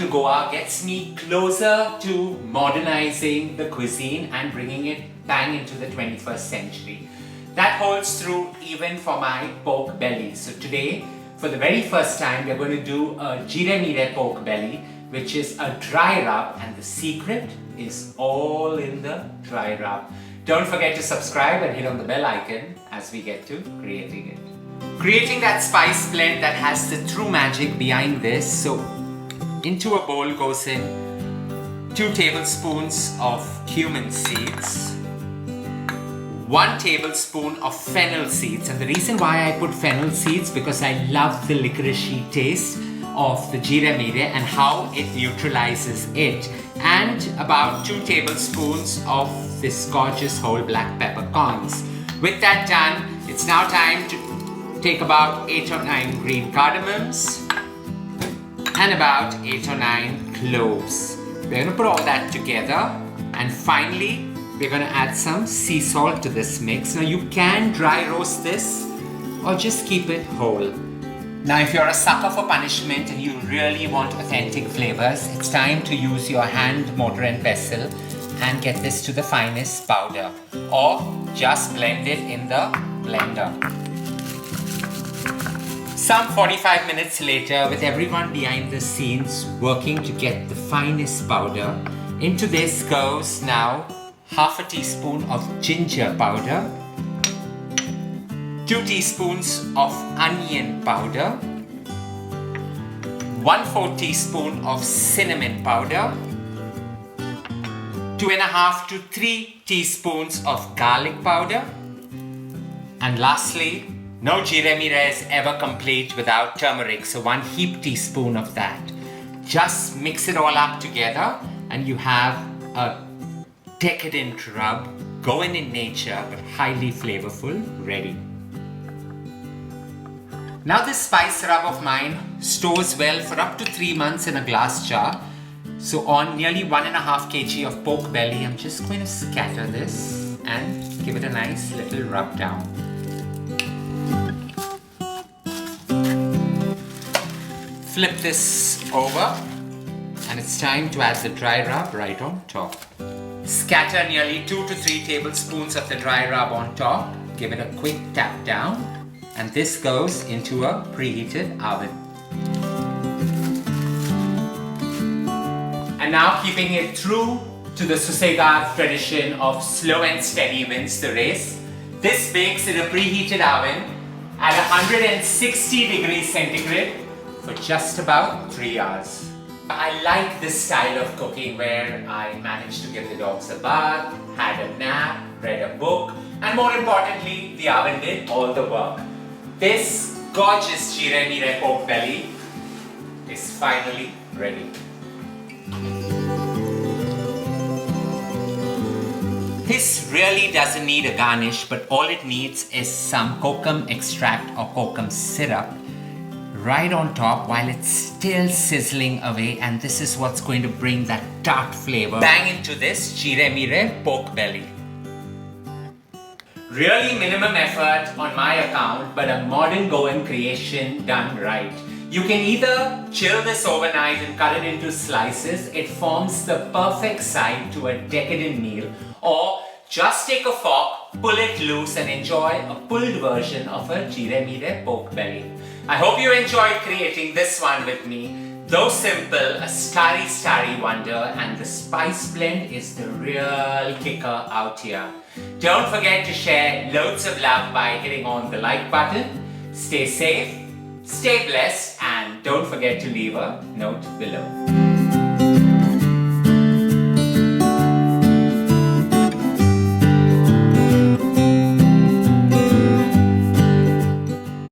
to Goa gets me closer to modernizing the cuisine and bringing it bang into the 21st century. That holds true even for my pork belly. So today, for the very first time, we're going to do a Jeerem Meerem pork belly, which is a dry rub, and the secret is all in the dry rub. Don't forget to subscribe and hit on the bell icon as we get to creating it. Creating that spice blend that has the true magic behind this. So into a bowl goes in 2 tablespoons of cumin seeds, 1 tablespoon of fennel seeds, and the reason why I put fennel seeds because I love the licoricey taste of the Jeerem Meerem and how it neutralizes it, and about 2 tablespoons of this gorgeous whole black peppercorns. With that done, it's now time to take about 8 or 9 green cardamoms and about 8 or 9 cloves. We're going to put all that together, and finally we're going to add some sea salt to this mix. Now you can dry roast this or just keep it whole. Now if you're a sucker for punishment and you really want authentic flavors, it's time to use your hand, mortar and pestle and get this to the finest powder, or just blend it in the blender. Some 45 minutes later, with everyone behind the scenes working to get the finest powder, into this goes now half a teaspoon of ginger powder, 2 teaspoons of onion powder, 1/4 teaspoon of cinnamon powder, 2.5 to 3 teaspoons of garlic powder, and lastly, no Jeerem Meerem is ever complete without turmeric, so 1 heap teaspoon of that. Just mix it all up together and you have a decadent rub, Goan in nature but highly flavorful, ready. Now this spice rub of mine stores well for up to 3 months in a glass jar. So on nearly 1.5 kg of pork belly, I'm just going to scatter this and give it a nice little rub down. Flip this over and it's time to add the dry rub right on top. Scatter nearly 2 to 3 tablespoons of the dry rub on top. Give it a quick tap down, and this goes into a preheated oven. And now, keeping it true to the Susegaad tradition of slow and steady wins the race, this bakes in a preheated oven at 160 degrees centigrade for just about 3 hours. I like this style of cooking where I managed to give the dogs a bath, had a nap, read a book, and more importantly, the oven did all the work. This gorgeous Jeerem Meerem pork belly is finally ready. This really doesn't need a garnish, but all it needs is some kokum extract or kokum syrup right on top while it's still sizzling away, and this is what's going to bring that tart flavor bang into this Jeerem Meerem pork belly. Really minimum effort on my account, but a modern Goan creation done right. You can either chill this overnight and cut it into slices, it forms the perfect side to a decadent meal, or just take a fork, pull it loose and enjoy a pulled version of a Jeerem Meerem pork belly. I hope you enjoyed creating this one with me. Though simple, a starry wonder, and the spice blend is the real kicker out here. Don't forget to share loads of love by hitting on the like button. Stay safe, stay blessed, and don't forget to leave a note below.